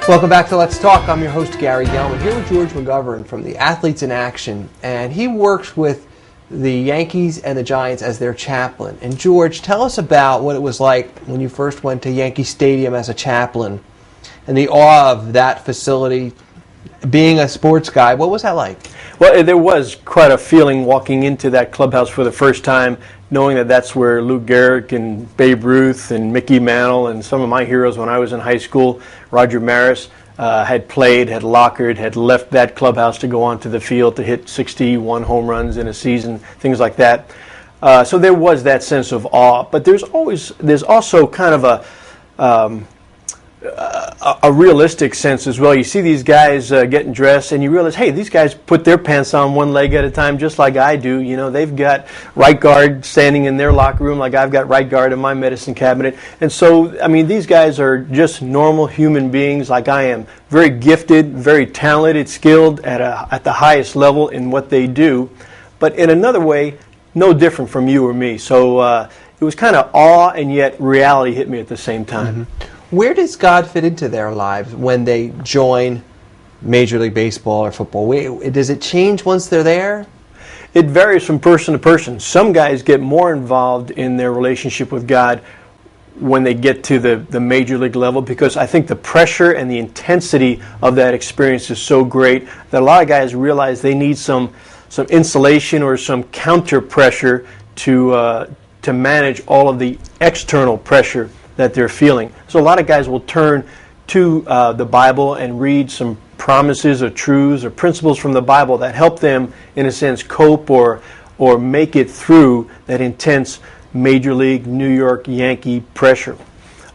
Welcome back to Let's Talk. I'm your host, Gary Gelman, here with George McGovern from the Athletes in Action, and he works with the Yankees and the Giants as their chaplain. And George, tell us about what it was like when you first went to Yankee Stadium as a chaplain and the awe of that facility. Being a sports guy, what was that like? Well, there was quite a feeling walking into that clubhouse for the first time, knowing that that's where Lou Gehrig and Babe Ruth and Mickey Mantle and some of my heroes when I was in high school, Roger Maris, had played, had lockered, had left that clubhouse to go onto the field to hit 61 home runs in a season, things like that. So there was that sense of awe, but there's also kind of a realistic sense as well. You see these guys getting dressed, and you realize, hey, these guys put their pants on one leg at a time, just like I do. You know, they've got right guard standing in their locker room, like I've got right guard in my medicine cabinet. And so, I mean, these guys are just normal human beings, like I am. Very gifted, very talented, skilled at the highest level in what they do, but in another way, no different from you or me. So it was kind of awe, and yet reality hit me at the same time. Mm-hmm. Where does God fit into their lives when they join Major League Baseball or football? Does it change once they're there? It varies from person to person. Some guys get more involved in their relationship with God when they get to the Major League level, because I think the pressure and the intensity of that experience is so great that a lot of guys realize they need some insulation or some counter pressure to manage all of the external pressure that they're feeling. So a lot of guys will turn to the Bible and read some promises or truths or principles from the Bible that help them, in a sense, cope or make it through that intense Major League New York Yankee pressure.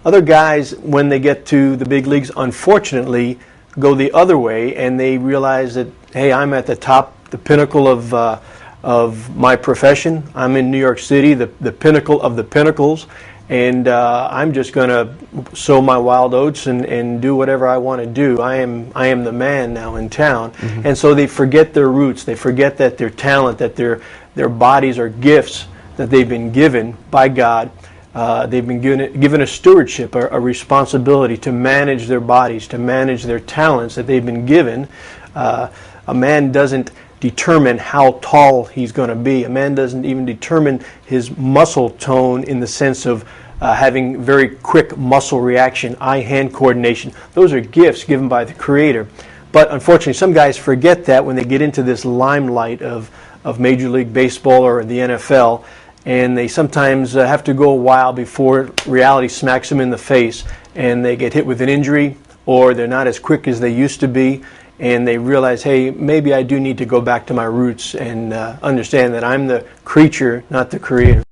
Other guys, when they get to the big leagues, unfortunately, go the other way, and they realize that, hey, I'm at the top, the pinnacle of my profession. I'm in New York City, the pinnacle of the pinnacles. And I'm just going to sow my wild oats and do whatever I want to do. I am the man now in town. Mm-hmm. And so they forget their roots. They forget that their talent, that their bodies are gifts that they've been given by God. They've been given a stewardship, a responsibility to manage their bodies, to manage their talents that they've been given. A man doesn't determine how tall he's going to be. A man doesn't even determine his muscle tone in the sense of having very quick muscle reaction, eye-hand coordination. Those are gifts given by the Creator. But unfortunately, some guys forget that when they get into this limelight of Major League Baseball or the NFL, and they sometimes have to go a while before reality smacks them in the face, and they get hit with an injury, or they're not as quick as they used to be, and they realize, hey, maybe I do need to go back to my roots and understand that I'm the creature, not the creator.